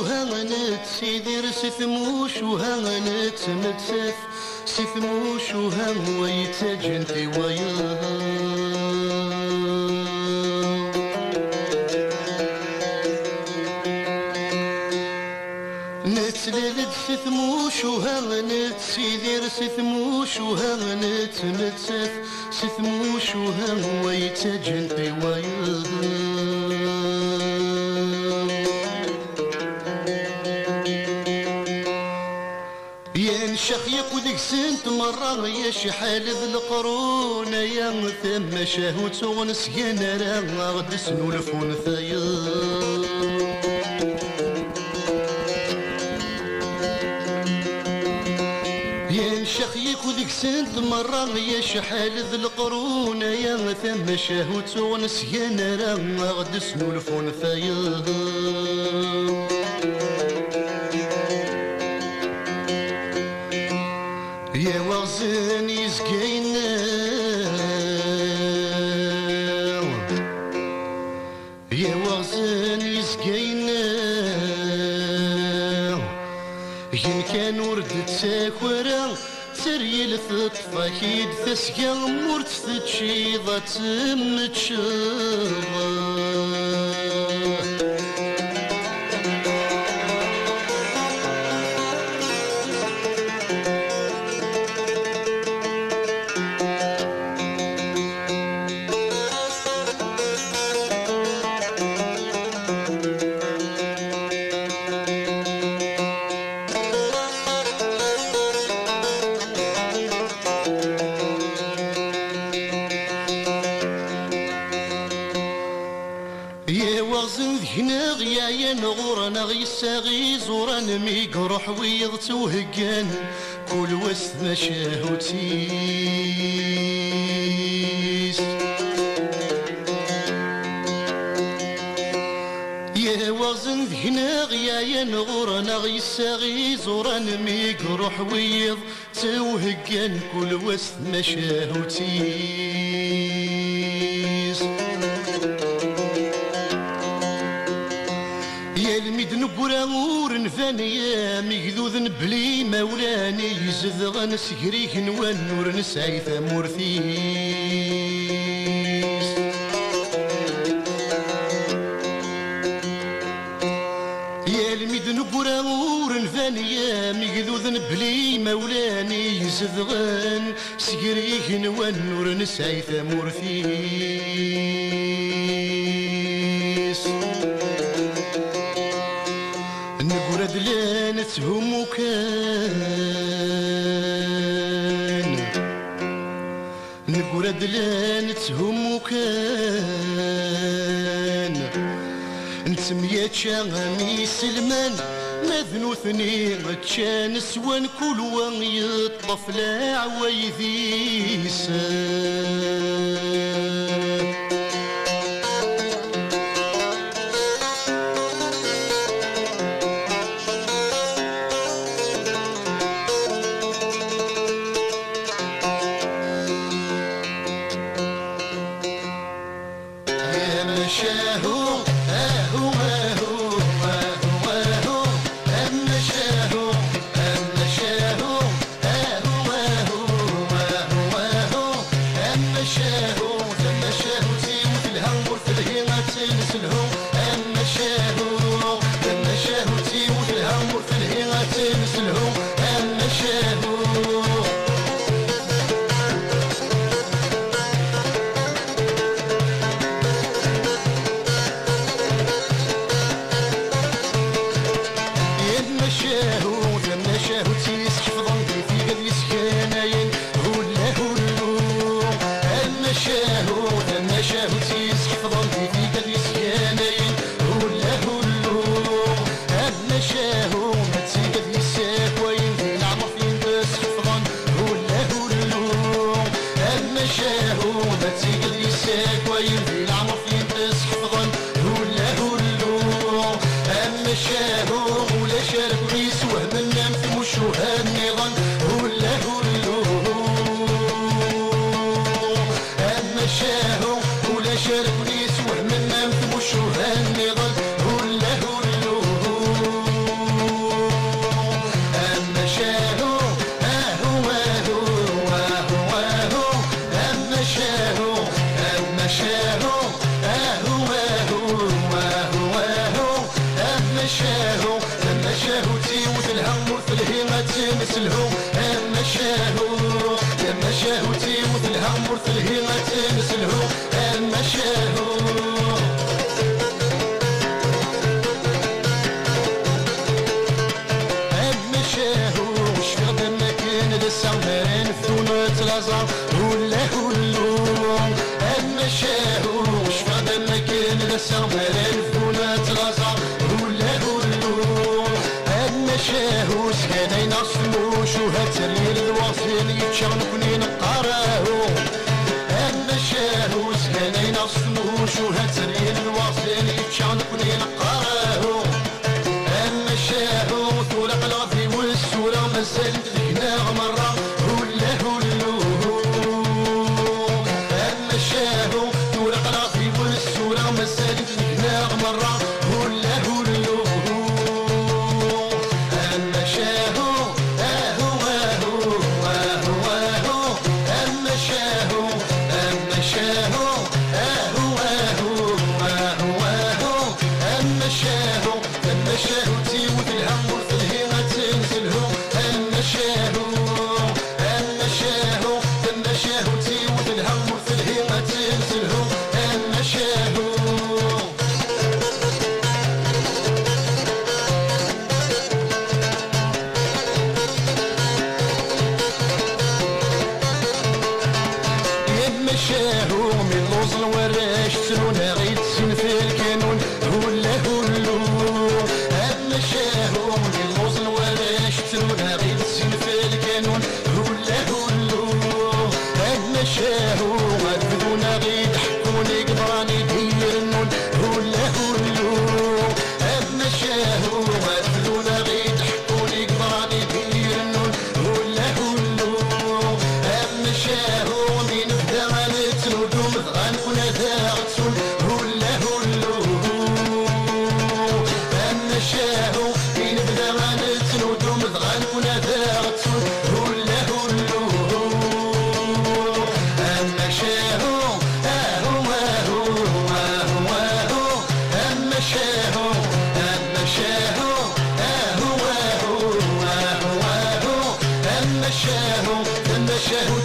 هانت سيدير سثموش وهانت متسف سثموش وهان ويتجنتي وياه نتللد سثموش وهانت سيدير سثموش وهانت متسف سثموش وهان ويتجنتي وياه شخيق وديك سنت مرة يا شحال ذ القرون يا ثم شهوت ونسيان راه غد سنولف ونثايا يا شخيق وديك سنت مرة يا شحال ذ القرون يا ثم شهوت ونسيان راه غد سنولف ونثايا يا وغزن يزكينا يا وغزن يزكينا ين كان ورد تساكورا تريل تطفى كيد تسقى مورت تتشيضة تمتشغى يا وغزن ذهنا غيايا نغورنا غيساغي زوران ميقروح ويض توهقان كل وسط مشاهوتيس يا وغزن ذهنا غيايا نغورنا غيساغي زوران ميقروح ويض توهقان كل وسط مشاهوتيس يا الميد نقرا ور نفانيا مقذوذ بلي مولاني يزذغن سكريك نوان نور نسعي ثمورثيس يا الميد نقرا ور نفانيا مقذوذ بلي مولاني يزذغن سكريك نوان نور نسعي ثمورثيس نقرد لانتهم كان نقرد لانتهم كان نتميات شامي سلمان مذنوثني كان سوان كل وان يطف لا عويذيسان شاهو اهو اهو اهو اهو اما شاهو اما شاهو اهو اهو اهو اهو تنسلهو اما شاهو لما شاهو تيموت الهم ورثلهي ما تنسلهو اما شاهو اما شاهو شفيغ ما كان للسمرين ثونة الازار ولا هلو اما شاهو شفيغ ما كان للسمرين ثونة الازار ولا هلو اما شاهو سكانين اصموش وهاتريل الواصل يتشغل كنين قراهو اما شاهو سكانين اصموش وهاتريل الواصل يتشغل كنين قراهو اما شاهو ثورق الغفي والسورة مازالت ذكنا مرة ولا هلو اما شاهو ثورق الغفي والسورة مازالت ذكنا مرة ولا هلو اما شاهو اهو اهو اهو اهو اما شاهو اما شاهو اهو اهو اهو اهو اما شاهو اما شاهو تيموت الهم ورثلهي ما تنزلهو اما شاهو اما شاهو اما شاهو تيموت الهم ورثلهي ما تنزلهو اما شاهو شاهو من لوز الوراش تسلونا غيد سن في الكانون هلا هلو اما شاهو من لوز الوراش تسلونا غيد سن في الكانون هلا هلو اما شاهو غرفدونا غيد حكوني قدراني دير النون هلا هلو اما شاهو غرفدونا غيد حكوني قدراني دير النون هلا هلو اما شاهو من تنودو مثغان ولا ذاغتون هلا هلو اما شاهو كاين بدا غنتنودو مثغان ولا ذاغتون هلا هلو اما شاهو اهو اهو اهو اهو اما شاهو اما شاهو اهو اهو اهو اهو اما شاهو اما شاهو